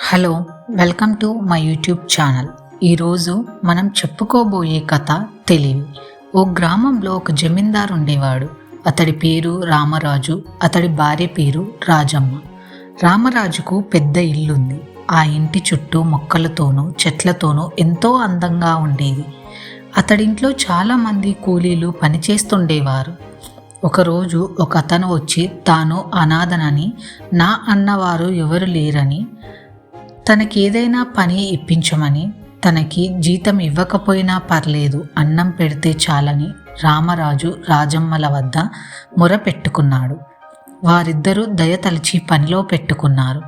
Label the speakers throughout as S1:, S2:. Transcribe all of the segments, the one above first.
S1: Hello, welcome to my YouTube channel. ఈరోజు మనం చెప్పుకోబోయే కథ తెలివి. ఓ గ్రామంలో ఒక జమీందారు ఉండేవాడు. అతడి పేరు రామరాజు, అతడి భార్య పేరు రాజమ్మ. రామరాజుకు పెద్ద ఇల్లుంది. ఆ ఇంటి చుట్టూ మొక్కలతోనూ చెట్లతోనూ ఎంతో అందంగా ఉండేది. అతడింట్లో చాలామంది కూలీలు పనిచేస్తుండేవారు. ఒకరోజు ఒక అతను వచ్చి తాను అనాథనని, నా అన్నవారు ఎవరు లేరని, తనకేదైనా పని ఇప్పించమని, తనకి జీతం ఇవ్వకపోయినా పర్లేదు, అన్నం పెడితే చాలని రామరాజు రాజమ్మల వద్ద మొర పెట్టుకున్నాడు. వారిద్దరూ దయతలిచి పనిలో పెట్టుకున్నారు.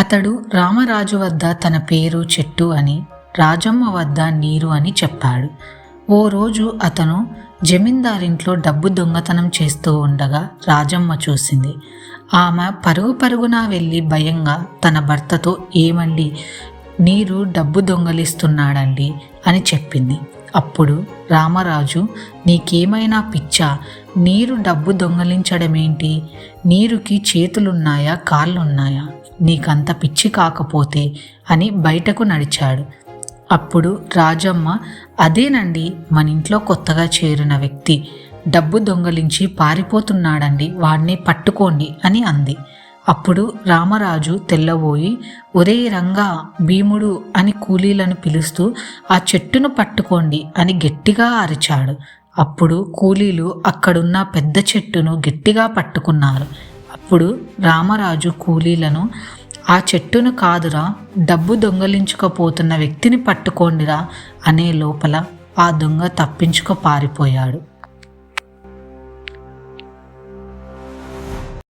S1: అతడు రామరాజు వద్ద తన పేరు చెట్టు అని, రాజమ్మ వద్ద నీరు అని చెప్పాడు. ఓ రోజు అతను జమీందారింట్లో డబ్బు దొంగతనం చేస్తూ ఉండగా రాజమ్మ చూసింది. ఆమె పరుగున వెళ్ళి భయంగా తన భర్తతో, ఏమండి, నీరు డబ్బు దొంగలిస్తున్నాడండి అని చెప్పింది. అప్పుడు రామరాజు, నీకేమైనా పిచ్చా? నీరు డబ్బు దొంగలించడమేంటి? నీరుకి చేతులున్నాయా, కాళ్ళున్నాయా? నీకంత పిచ్చి కాకపోతే అని బయటకు నడిచాడు. అప్పుడు రాజమ్మ, అదేనండి, మన ఇంట్లో కొత్తగా చేరిన వ్యక్తి డబ్బు దొంగలించి పారిపోతున్నాడండి, వాడిని పట్టుకోండి అని అంది. అప్పుడు రామరాజు తెల్లబోయి, ఒరే రంగా, భీముడు అని కూలీలను పిలుస్తూ ఆ చెట్టును పట్టుకోండి అని గట్టిగా అరిచాడు. అప్పుడు కూలీలు అక్కడున్న పెద్ద చెట్టును గట్టిగా పట్టుకున్నారు. అప్పుడు రామరాజు కూలీలను, ఆ చెట్టును కాదురా, డబ్బు దొంగలించుకపోతున్న వ్యక్తిని పట్టుకోండిరా అనే లోపల ఆ దొంగ తప్పించుకు పారిపోయాడు.